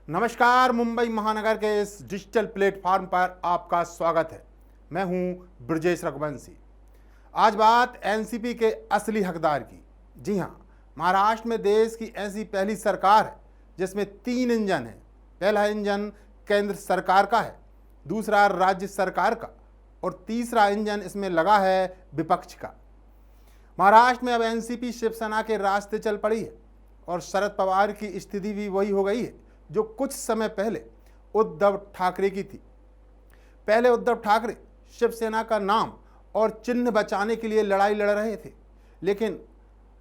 नमस्कार, मुंबई महानगर के इस डिजिटल प्लेटफॉर्म पर आपका स्वागत है। मैं हूं ब्रजेश रघुवंशी। आज बात एनसीपी के असली हकदार की। जी हां, महाराष्ट्र में देश की ऐसी पहली सरकार है जिसमें 3 इंजन हैं। पहला इंजन केंद्र सरकार का है, दूसरा राज्य सरकार का और तीसरा इंजन इसमें लगा है विपक्ष का। महाराष्ट्र में अब एनसीपी शिवसेना के रास्ते चल पड़ी है और शरद पवार की स्थिति भी वही हो गई है जो कुछ समय पहले उद्धव ठाकरे की थी। पहले उद्धव ठाकरे शिवसेना का नाम और चिन्ह बचाने के लिए लड़ाई लड़ रहे थे, लेकिन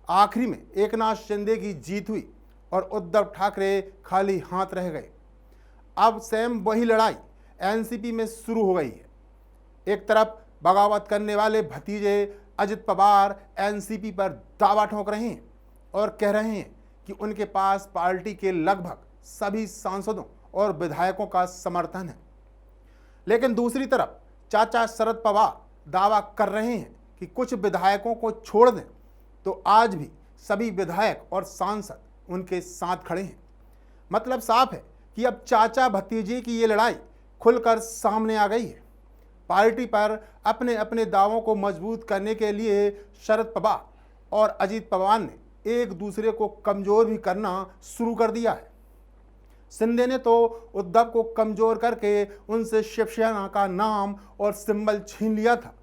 आखिरी में एकनाथ शिंदे की जीत हुई और उद्धव ठाकरे खाली हाथ रह गए। अब सेम वही लड़ाई एनसीपी में शुरू हो गई है। एक तरफ बगावत करने वाले भतीजे अजित पवार एनसीपी पर दावा ठोक रहे हैं और कह रहे हैं कि उनके पास पार्टी के लगभग सभी सांसदों और विधायकों का समर्थन है। लेकिन दूसरी तरफ चाचा शरद पवार दावा कर रहे हैं कि कुछ विधायकों को छोड़ दें तो आज भी सभी विधायक और सांसद उनके साथ खड़े हैं। मतलब साफ है कि अब चाचा भतीजे की ये लड़ाई खुलकर सामने आ गई है। पार्टी पर अपने अपने दावों को मजबूत करने के लिए शरद पवार और अजित पवार ने एक दूसरे को कमजोर भी करना शुरू कर दिया है। शिंदे ने तो उद्धव को कमजोर करके उनसे शिवसेना का नाम और सिंबल छीन लिया था।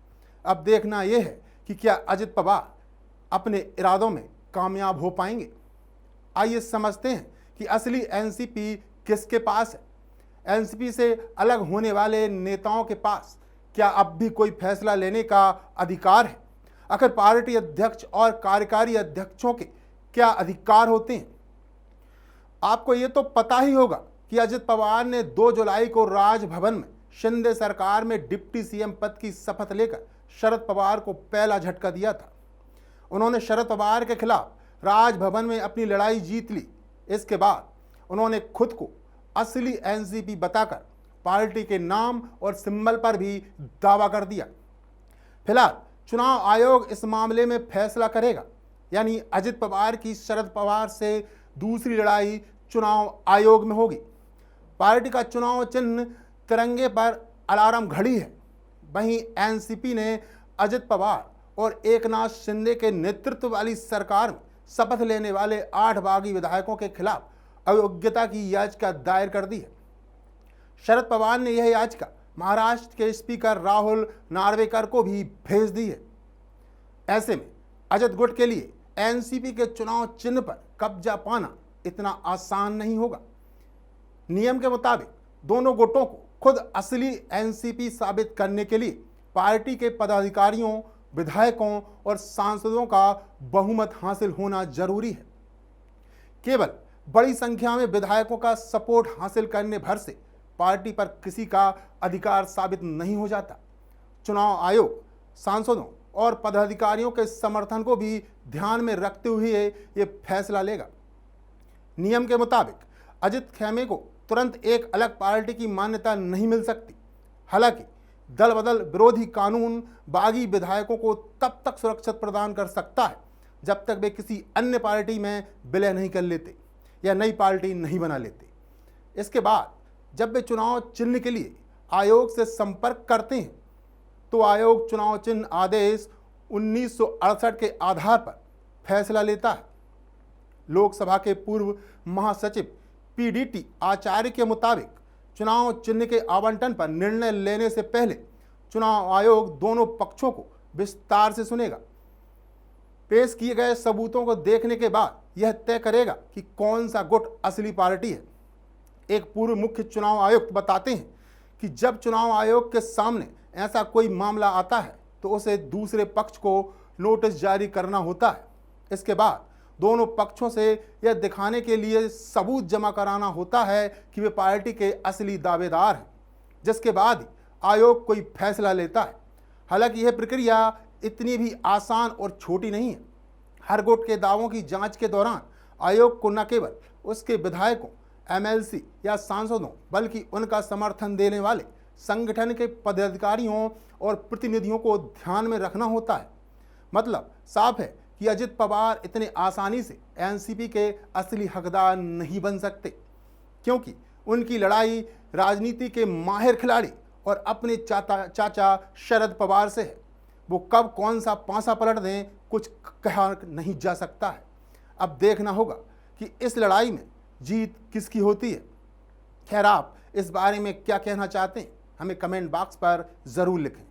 अब देखना यह है कि क्या अजित पवार अपने इरादों में कामयाब हो पाएंगे। आइए समझते हैं कि असली एनसीपी किसके पास है। एनसीपी से अलग होने वाले नेताओं के पास क्या अब भी कोई फैसला लेने का अधिकार है? आखिर पार्टी अध्यक्ष और कार्यकारी अध्यक्षों के क्या अधिकार होते हैं? आपको ये तो पता ही होगा कि अजित पवार ने 2 जुलाई को राजभवन में शिंदे सरकार में डिप्टी सीएम पद की शपथ लेकर शरद पवार को पहला झटका दिया था। उन्होंने शरद पवार के खिलाफ राजभवन में अपनी लड़ाई जीत ली। इसके बाद उन्होंने खुद को असली एनसीपी बताकर पार्टी के नाम और सिंबल पर भी दावा कर दिया। फिलहाल चुनाव आयोग इस मामले में फैसला करेगा, यानी अजित पवार की शरद पवार से दूसरी लड़ाई चुनाव आयोग में होगी। पार्टी का चुनाव चिन्ह तिरंगे पर अलार्म घड़ी है। वहीं एनसीपी ने अजित पवार और एकनाथ शिंदे के नेतृत्व वाली सरकार में शपथ लेने वाले 8 बागी विधायकों के खिलाफ अयोग्यता की याचिका दायर कर दी है। शरद पवार ने यह याचिका महाराष्ट्र के स्पीकर राहुल नार्वेकर को भी भेज दी है। ऐसे में अजित गुट के लिए एनसीपी के चुनाव चिन्ह पर कब्जा पाना इतना आसान नहीं होगा। नियम के मुताबिक दोनों गुटों को खुद असली एनसीपी साबित करने के लिए पार्टी के पदाधिकारियों, विधायकों और सांसदों का बहुमत हासिल होना जरूरी है। केवल बड़ी संख्या में विधायकों का सपोर्ट हासिल करने भर से पार्टी पर किसी का अधिकार साबित नहीं हो जाता। चुनाव आयोग सांसदों और पदाधिकारियों के समर्थन को भी ध्यान में रखते हुए ये फैसला लेगा। नियम के मुताबिक अजित खेमे को तुरंत एक अलग पार्टी की मान्यता नहीं मिल सकती। हालांकि दल बदल विरोधी कानून बागी विधायकों को तब तक सुरक्षा प्रदान कर सकता है जब तक वे किसी अन्य पार्टी में विलय नहीं कर लेते या नई पार्टी नहीं बना लेते। इसके बाद जब वे चुनाव चिन्ह के लिए आयोग से संपर्क करते हैं तो आयोग चुनाव चिन्ह आदेश 1968 के आधार पर फैसला लेता है। लोकसभा के पूर्व महासचिव पीडीटी आचार्य के मुताबिक चुनाव चिन्ह के आवंटन पर निर्णय लेने से पहले चुनाव आयोग दोनों पक्षों को विस्तार से सुनेगा। पेश किए गए सबूतों को देखने के बाद यह तय करेगा कि कौन सा गुट असली पार्टी है। एक पूर्व मुख्य चुनाव आयुक्त बताते हैं कि जब चुनाव आयोग के सामने ऐसा कोई मामला आता है तो उसे दूसरे पक्ष को नोटिस जारी करना होता है। इसके बाद दोनों पक्षों से यह दिखाने के लिए सबूत जमा कराना होता है कि वे पार्टी के असली दावेदार हैं, जिसके बाद आयोग कोई फैसला लेता है। हालांकि यह प्रक्रिया इतनी भी आसान और छोटी नहीं है। हर गुट के दावों की जांच के दौरान आयोग को न केवल उसके विधायकों, एमएलसी या सांसदों बल्कि उनका समर्थन देने वाले संगठन के पदाधिकारियों और प्रतिनिधियों को ध्यान में रखना होता है। मतलब साफ है कि अजित पवार इतने आसानी से एनसीपी के असली हकदार नहीं बन सकते, क्योंकि उनकी लड़ाई राजनीति के माहिर खिलाड़ी और अपने चाचा शरद पवार से है। वो कब कौन सा पांसा पलट दें कुछ कहा नहीं जा सकता है। अब देखना होगा कि इस लड़ाई में जीत किसकी होती है। खैर, आप इस बारे में क्या कहना चाहते हैं, हमें कमेंट बॉक्स पर ज़रूर लिखें।